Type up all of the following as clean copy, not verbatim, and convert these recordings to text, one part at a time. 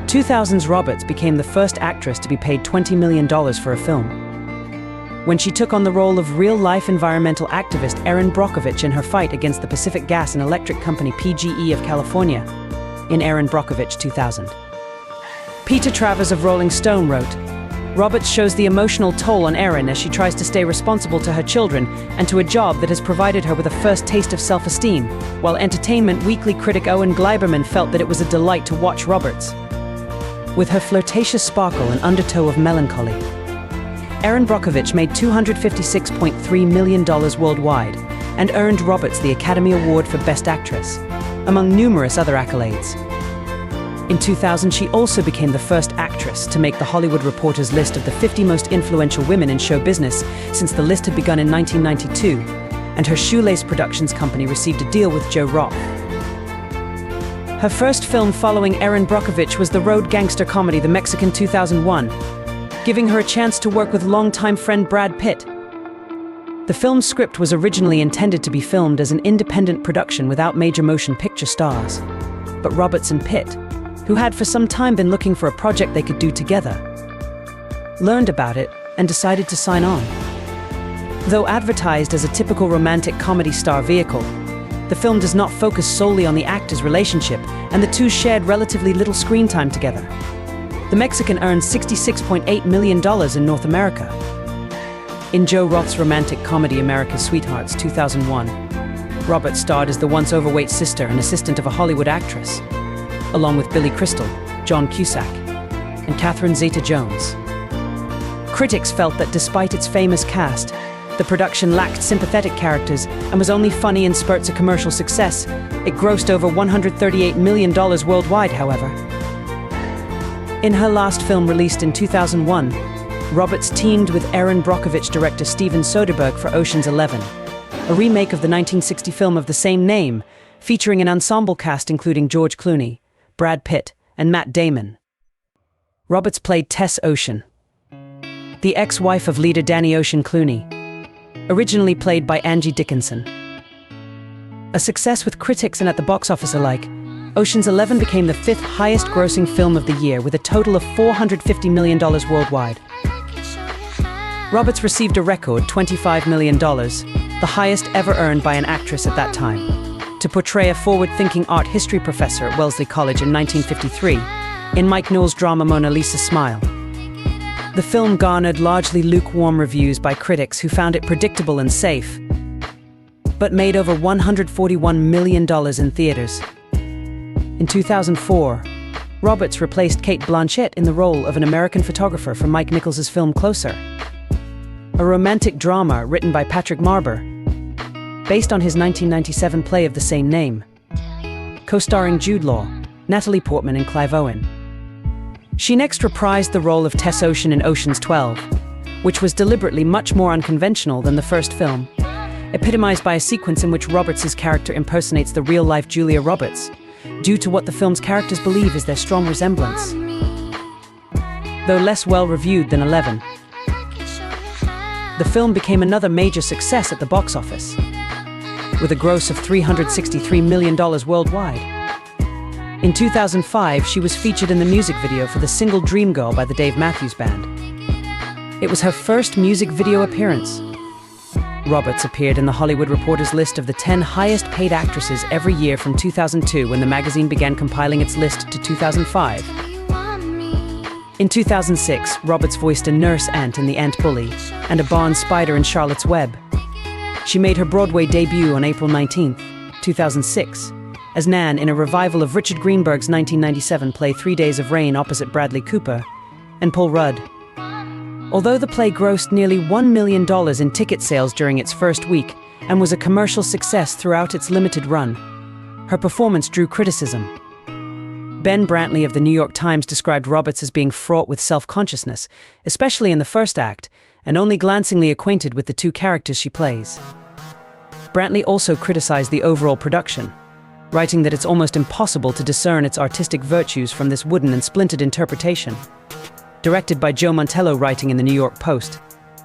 2000's Roberts became the first actress to be paid $20 million for a film, when she took on the role of real-life environmental activist Erin Brockovich in her fight against the Pacific Gas and Electric Company PGE of California in Erin Brockovich 2000. Peter Travers of Rolling Stone wrote, "Roberts shows the emotional toll on Erin as she tries to stay responsible to her children and to a job that has provided her with a first taste of self-esteem, while Entertainment Weekly critic Owen Gleiberman felt that it was a delight to watch Roberts. With her flirtatious sparkle and undertow of melancholy, Erin Brockovich made $256.3 million worldwide and earned Roberts the Academy Award for Best Actress, among numerous other accolades. In 2000, she also became the first actress to make the Hollywood Reporter's list of the 50 most influential women in show business since the list had begun in 1992, and her Shoelace Productions company received a deal with Joe Roth. Her first film following Erin Brockovich was the road gangster comedy The Mexican 2001, giving her a chance to work with longtime friend Brad Pitt. The film's script was originally intended to be filmed as an independent production without major motion picture stars, but Roberts and Pitt, who had for some time been looking for a project they could do together, learned about it and decided to sign on. Though advertised as a typical romantic comedy star vehicle, the film does not focus solely on the actors' relationship, and the two shared relatively little screen time together. The Mexican earned $66.8 million in North America. In Joe Roth's romantic comedy America's Sweethearts 2001, Roberts starred as the once overweight sister and assistant of a Hollywood actress, along with Billy Crystal, John Cusack, and Catherine Zeta-Jones. Critics felt that despite its famous cast, the production lacked sympathetic characters and was only funny in spurts of commercial success. It grossed over $138 million worldwide, however. In her last film released in 2001, Roberts teamed with Erin Brockovich director Steven Soderbergh for Ocean's 11, a remake of the 1960 film of the same name, featuring an ensemble cast including George Clooney, Brad Pitt, and Matt Damon. Roberts played Tess Ocean, the ex-wife of leader Danny Ocean Clooney, originally played by Angie Dickinson. A success with critics and at the box office alike, Ocean's 11 became the fifth highest-grossing film of the year with a total of $450 million worldwide. Roberts received a record $25 million, the highest ever earned by an actress at that time, to portray a forward-thinking art history professor at Wellesley College in 1953 in Mike Newell's drama Mona Lisa Smile. The film garnered largely lukewarm reviews by critics who found it predictable and safe, but made over $141 million in theaters. In 2004, Roberts replaced Cate Blanchett in the role of an American photographer for Mike Nichols's film Closer, a romantic drama written by Patrick Marber, based on his 1997 play of the same name, co-starring Jude Law, Natalie Portman, and Clive Owen. She next reprised the role of Tess Ocean in Ocean's 12, which was deliberately much more unconventional than the first film, epitomized by a sequence in which Roberts' character impersonates the real-life Julia Roberts, due to what the film's characters believe is their strong resemblance. Though less well-reviewed than 11, the film became another major success at the box office, with a gross of $363 million worldwide. In 2005, she was featured in the music video for the single Dream Girl by the Dave Matthews Band. It was her first music video appearance. Roberts appeared in the Hollywood Reporter's list of the 10 highest-paid actresses every year from 2002 when the magazine began compiling its list to 2005. In 2006, Roberts voiced a nurse ant in The Ant Bully and a barn spider in Charlotte's Web. She made her Broadway debut on April 19, 2006, as Nan in a revival of Richard Greenberg's 1997 play 3 Days of Rain opposite Bradley Cooper and Paul Rudd. Although the play grossed nearly $1 million in ticket sales during its first week and was a commercial success throughout its limited run, her performance drew criticism. Ben Brantley of the New York Times described Roberts as being fraught with self-consciousness, especially in the first act, and only glancingly acquainted with the two characters she plays. Brantley also criticized the overall production, writing that it's almost impossible to discern its artistic virtues from this wooden and splintered interpretation. Directed by Joe Mantello, writing in the New York Post,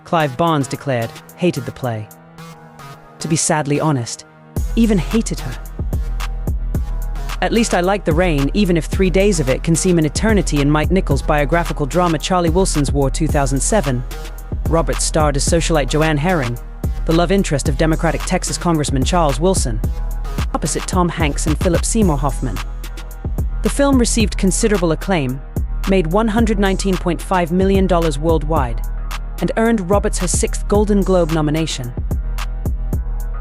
Clive Barnes declared, hated the play. To be sadly honest, even hated her. At least I like the rain, even if 3 days of it can seem an eternity in Mike Nichols' biographical drama Charlie Wilson's War 2007. Roberts starred as socialite Joanne Herring, the love interest of Democratic Texas Congressman Charles Wilson, opposite Tom Hanks and Philip Seymour Hoffman. The film received considerable acclaim, made $119.5 million worldwide, and earned Roberts her 6th Golden Globe nomination.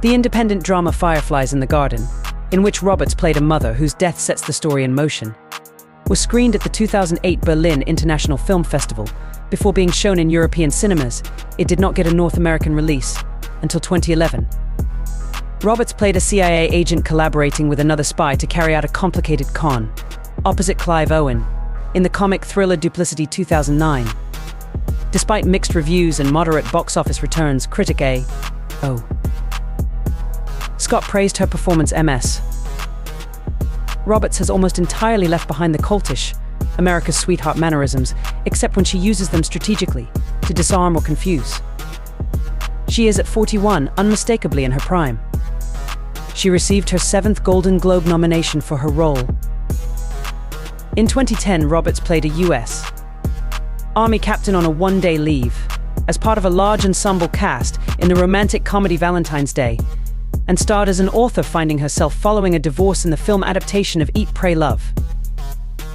The independent drama Fireflies in the Garden, in which Roberts played a mother whose death sets the story in motion, was screened at the 2008 Berlin International Film Festival. Before being shown in European cinemas, it did not get a North American release until 2011. Roberts played a CIA agent collaborating with another spy to carry out a complicated con, opposite Clive Owen, in the comic thriller Duplicity 2009. Despite mixed reviews and moderate box office returns, critic A.O. Scott praised her performance MS. Roberts has almost entirely left behind the coltish, America's sweetheart mannerisms, except when she uses them strategically, to disarm or confuse. She is at 41, unmistakably in her prime. She received her 7th Golden Globe nomination for her role. In 2010, Roberts played a U.S. Army captain on a one-day leave, as part of a large ensemble cast in the romantic comedy Valentine's Day, and starred as an author finding herself following a divorce in the film adaptation of Eat, Pray, Love.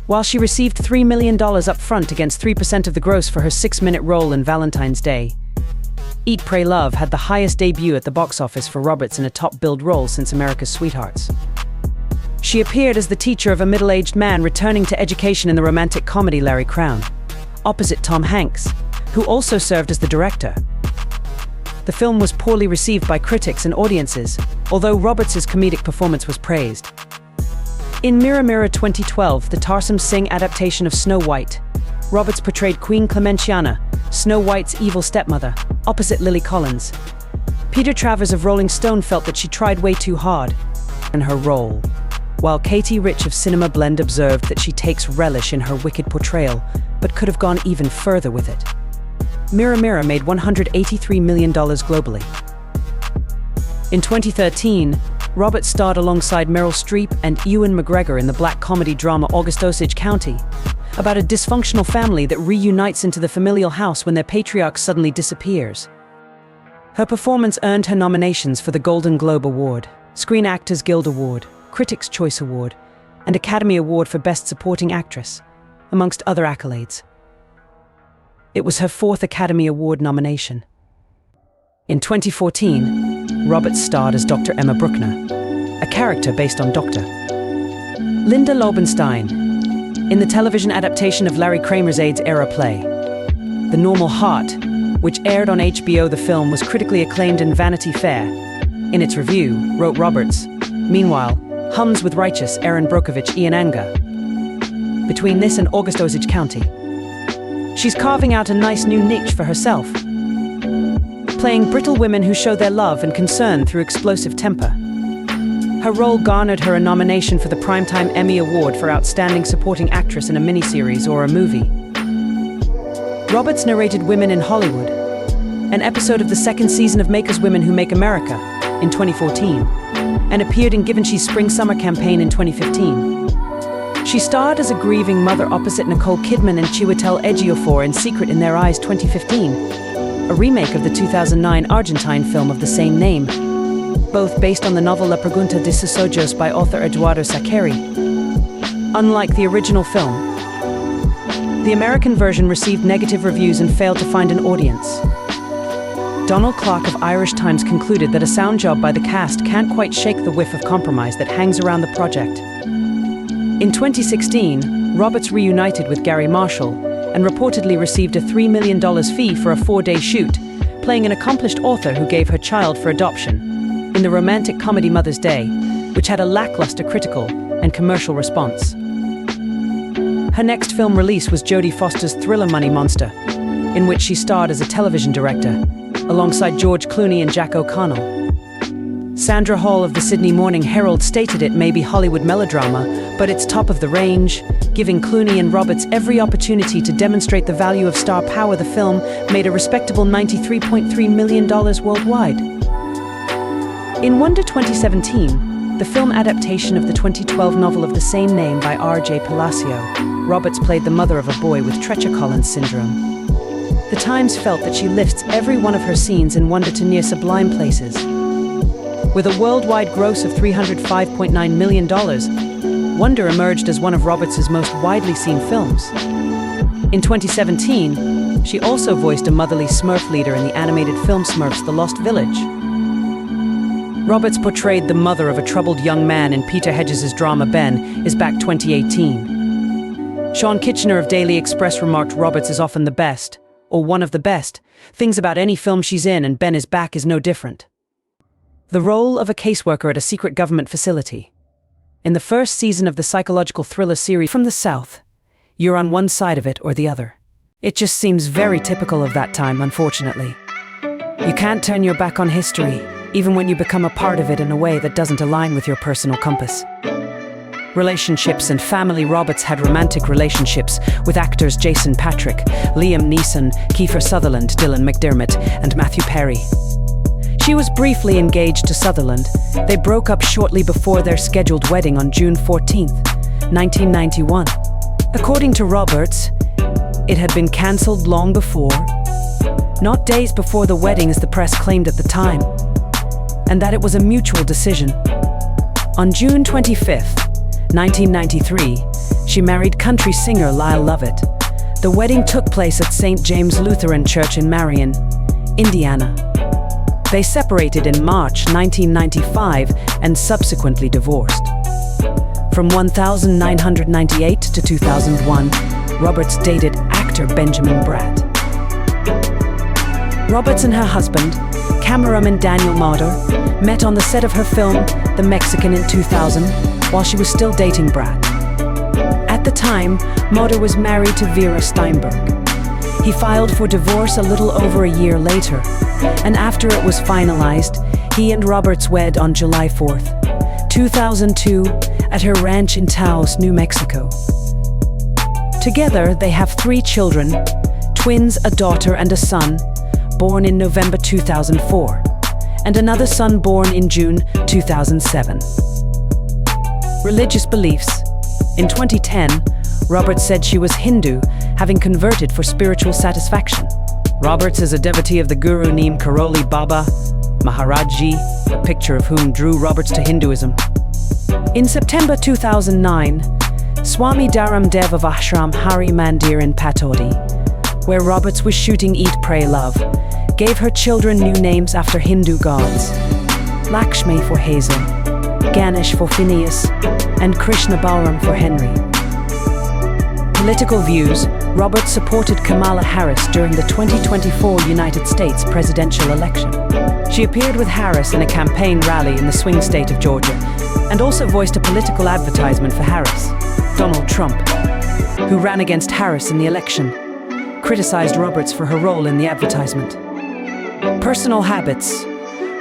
While she received $3 million up front against 3% of the gross for her 6-minute role in Valentine's Day, Eat, Pray, Love had the highest debut at the box office for Roberts in a top-billed role since America's Sweethearts. She appeared as the teacher of a middle-aged man returning to education in the romantic comedy Larry Crowne, opposite Tom Hanks, who also served as the director. The film was poorly received by critics and audiences, although Roberts' comedic performance was praised. In Mirror Mirror 2012, the Tarsem Singh adaptation of Snow White, Roberts portrayed Queen Clementiana, Snow White's evil stepmother, opposite Lily Collins. Peter Travers of Rolling Stone felt that she tried way too hard in her role, while Katie Rich of Cinema Blend observed that she takes relish in her wicked portrayal, but could have gone even further with it. Mirror Mirror made $183 million globally. In 2013, Roberts starred alongside Meryl Streep and Ewan McGregor in the black comedy drama August Osage County, about a dysfunctional family that reunites into the familial house when their patriarch suddenly disappears. Her performance earned her nominations for the Golden Globe Award, Screen Actors Guild Award, Critics' Choice Award, and Academy Award for Best Supporting Actress, amongst other accolades. It was her 4th Academy Award nomination. In 2014, Roberts starred as Dr. Emma Bruckner, a character based on Dr. Linda Lobenstein, in the television adaptation of Larry Kramer's AIDS-era play, The Normal Heart, which aired on HBO. The film was critically acclaimed in Vanity Fair. In its review, wrote Roberts, "Meanwhile, hums with righteous Erin Brockovich Ian Anga. Between this and August Osage County, she's carving out a nice new niche for herself, playing brittle women who show their love and concern through explosive temper." Her role garnered her a nomination for the Primetime Emmy Award for Outstanding Supporting Actress in a Miniseries or a Movie. Roberts narrated Women in Hollywood, an episode of the 2nd season of Makers Women Who Make America, in 2014, and appeared in Givenchy's Spring-Summer campaign in 2015. She starred as a grieving mother opposite Nicole Kidman and Chiwetel Ejiofor in Secret in Their Eyes 2015, a remake of the 2009 Argentine film of the same name, both based on the novel La Pregunta de sus Ojos by author Eduardo Saccheri. Unlike the original film, the American version received negative reviews and failed to find an audience. Donald Clark of Irish Times concluded that a sound job by the cast can't quite shake the whiff of compromise that hangs around the project. In 2016, Roberts reunited with Gary Marshall and reportedly received a $3 million fee for a 4-day shoot, playing an accomplished author who gave her child for adoption, in the romantic comedy Mother's Day, which had a lackluster critical and commercial response. Her next film release was Jodie Foster's thriller Money Monster, in which she starred as a television director, alongside George Clooney and Jack O'Connell. Sandra Hall of the Sydney Morning Herald stated it may be Hollywood melodrama, but it's top of the range, giving Clooney and Roberts every opportunity to demonstrate the value of star power. The film made a respectable $93.3 million worldwide. In Wonder 2017, the film adaptation of the 2012 novel of the same name by R.J. Palacio. Roberts played the mother of a boy with Treacher-Collins syndrome. The Times felt that she lifts every one of her scenes in wonder to near sublime places. With a worldwide gross of $305.9 million, Wonder emerged as one of Roberts' most widely seen films. In 2017, she also voiced a motherly Smurf leader in the animated film Smurfs: The Lost Village. Roberts portrayed the mother of a troubled young man in Peter Hedges' drama Ben Is Back 2018. Sean Kitchener of Daily Express remarked Roberts is often the best, or one of the best, things about any film she's in, and Ben Is Back is no different. The role of a caseworker at a secret government facility. In the first season of the psychological thriller series From the South, you're on one side of it or the other. It just seems very typical of that time, unfortunately. You can't turn your back on history, even when you become a part of it in a way that doesn't align with your personal compass. Relationships and family. Roberts had romantic relationships with actors Jason Patric, Liam Neeson, Kiefer Sutherland, Dylan McDermott, and Matthew Perry. She was briefly engaged to Sutherland. They broke up shortly before their scheduled wedding on June 14, 1991. According to Roberts, it had been cancelled long before, not days before the wedding as the press claimed at the time, and that it was a mutual decision. On June 25, 1993, she married country singer Lyle Lovett. The wedding took place at St. James Lutheran Church in Marion, Indiana. They separated in March 1995 and subsequently divorced. From 1998 to 2001, Roberts dated actor Benjamin Bratt. Roberts and her husband, cameraman Daniel Marder, met on the set of her film The Mexican in 2000 while she was still dating Bratt. At the time, Marder was married to Vera Steinberg. He filed for divorce a little over a year later, and after it was finalized, he and Roberts wed on July 4th, 2002, at her ranch in Taos, New Mexico. Together, they have 3 children, twins, a daughter and a son, born in November 2004, and another son born in June 2007. Religious beliefs. In 2010, Roberts said she was Hindu, having converted for spiritual satisfaction. Roberts is a devotee of the guru Neem Karoli Baba Maharajji, a picture of whom drew Roberts to Hinduism. In September 2009, Swami Dharam Dev of Ashram Hari Mandir in Patodi, where Roberts was shooting Eat, Pray, Love, gave her children new names after Hindu gods: Lakshmi for Hazel, Ganesh for Phineas, and Krishna Balaram for Henry. Political views. Roberts supported Kamala Harris during the 2024 United States presidential election. She appeared with Harris in a campaign rally in the swing state of Georgia, and also voiced a political advertisement for Harris. Donald Trump, who ran against Harris in the election, criticized Roberts for her role in the advertisement. Personal habits.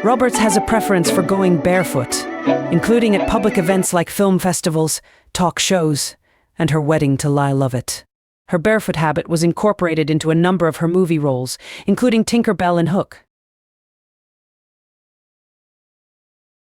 Roberts has a preference for going barefoot, including at public events like film festivals, talk shows, and her wedding to Lyle Lovett. Her barefoot habit was incorporated into a number of her movie roles, including Tinker Bell and Hook.